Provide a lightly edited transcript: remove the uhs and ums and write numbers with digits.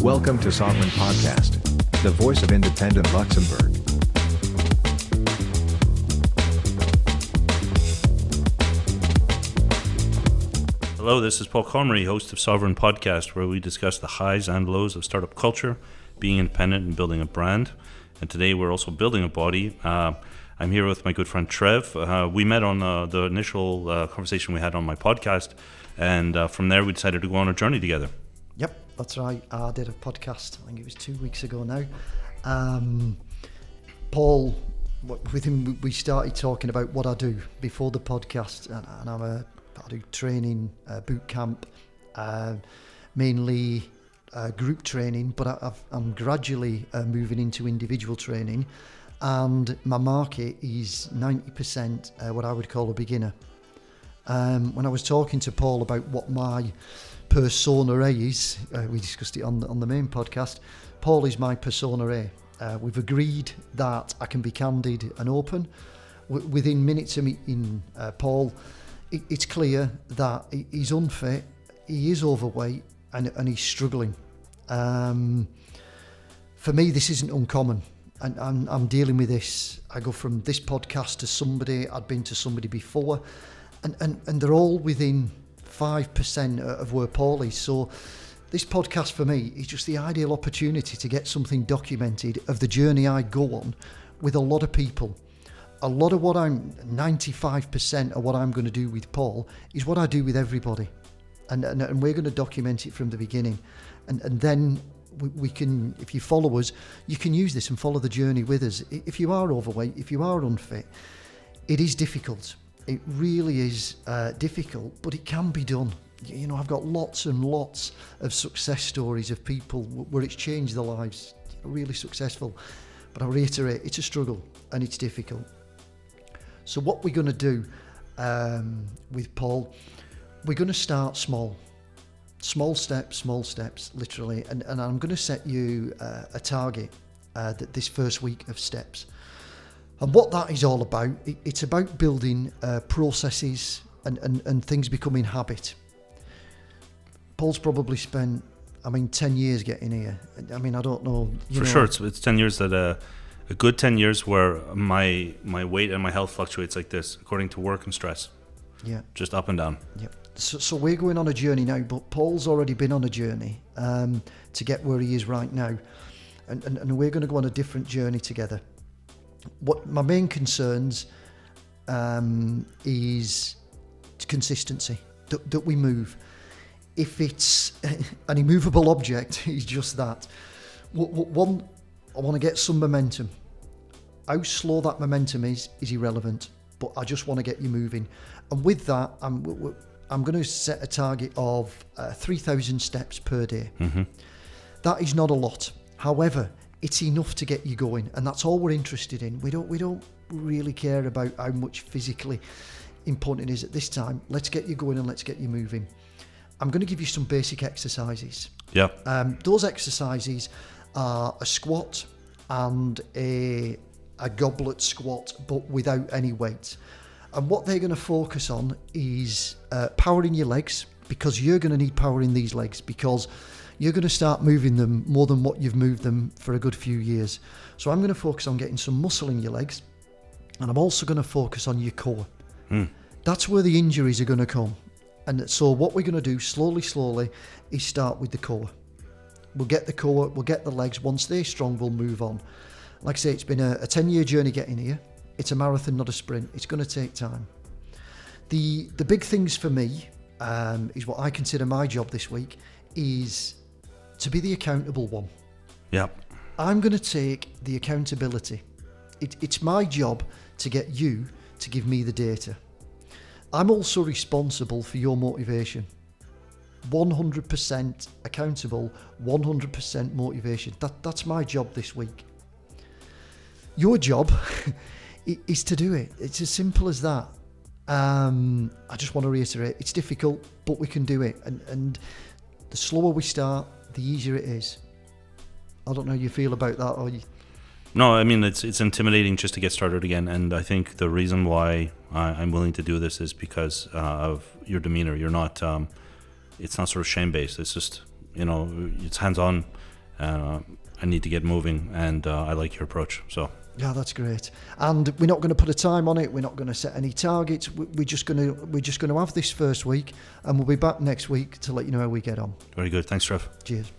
Welcome to Soveryn Podcast, the voice of independent Luxembourg. Hello, this is Paul Comrie, host of Soveryn Podcast, where we discuss the highs and lows of startup culture, being independent and building a brand. And today we're also building a body. I'm here with my good friend Trev. We met on the initial conversation we had on my podcast, and from there we decided to go on a journey together. Yep, that's right. I did a podcast, I think it was 2 weeks ago now. Paul, with him, we started talking about what I do before the podcast, and I do training, boot camp, mainly group training, but I'm gradually moving into individual training, and my market is 90% what I would call a beginner. When I was talking to Paul about what my persona A is, we discussed it on the main podcast. Paul is my persona A. We've agreed that I can be candid and open. Within minutes of meeting Paul, it's clear that he's unfit, he is overweight, and he's struggling. For me, this isn't uncommon, and I'm dealing with this. I go from this podcast to somebody, I'd been to somebody before, and they're all within 5% of where Paul is. So this podcast for me is just the ideal opportunity to get something documented of the journey I go on with a lot of people. A lot of what 95% of what I'm going to do with Paul is what I do with everybody. And we're going to document it from the beginning. And then we can, if you follow us, you can use this and follow the journey with us. If you are overweight, if you are unfit, it is difficult. It really is difficult, but it can be done. You know, I've got lots and lots of success stories of people where it's changed their lives, really successful. But I reiterate, it's a struggle and it's difficult. So what we're going to do with Paul, we're going to start small. Small steps, literally. And I'm going to set you a target this first week of steps. And what that is all about, it's about building processes and things becoming habit. Paul's probably spent, 10 years getting here. I don't know. For sure, it's 10 years that a good 10 years where my weight and my health fluctuates like this, according to work and stress. Yeah. Just up and down. Yep. So we're going on a journey now, but Paul's already been on a journey to get where he is right now. And we're going to go on a different journey together. What my main concerns is consistency, that we move. If it's an immovable object, it's just that. One, I want to get some momentum. How slow that momentum is irrelevant, but I just want to get you moving. And with that, I'm going to set a target of 3,000 steps per day. Mm-hmm. That is not a lot. However, it's enough to get you going, and that's all we're interested in. We don't really care about how much physically important it is at this time. Let's get you going and let's get you moving. I'm going to give you some basic exercises. Yeah. Those exercises are a squat and a goblet squat, but without any weight. And what they're going to focus on is power in your legs, because you're going to need power in these legs, because you're going to start moving them more than what you've moved them for a good few years. So I'm going to focus on getting some muscle in your legs, and I'm also going to focus on your core. That's where the injuries are going to come. And so what we're going to do slowly is start with the core. We'll get the core, we'll get the legs. Once they're strong, we'll move on. Like I say, it's been a 10-year journey getting here. It's a marathon, not a sprint. It's going to take time. The big things for me is what I consider my job this week is to be the accountable one. Yep. I'm going to take the accountability. It's my job to get you to give me the data. I'm also responsible for your motivation. 100% accountable, 100% motivation. That's my job this week. Your job is to do it. It's as simple as that. I just want to reiterate, it's difficult, but we can do it. And the slower we start, the easier it is. I don't know how you feel about that, or you... No, it's intimidating just to get started again, and I think the reason why I'm willing to do this is because of your demeanor. You're not, it's not sort of shame-based. It's just, it's hands-on, I need to get moving, and I like your approach. So. Yeah, that's great. And we're not going to put a time on it. We're not going to set any targets. We're just going to have this first week, and we'll be back next week to let you know how we get on. Very good. Thanks, Trev. Cheers.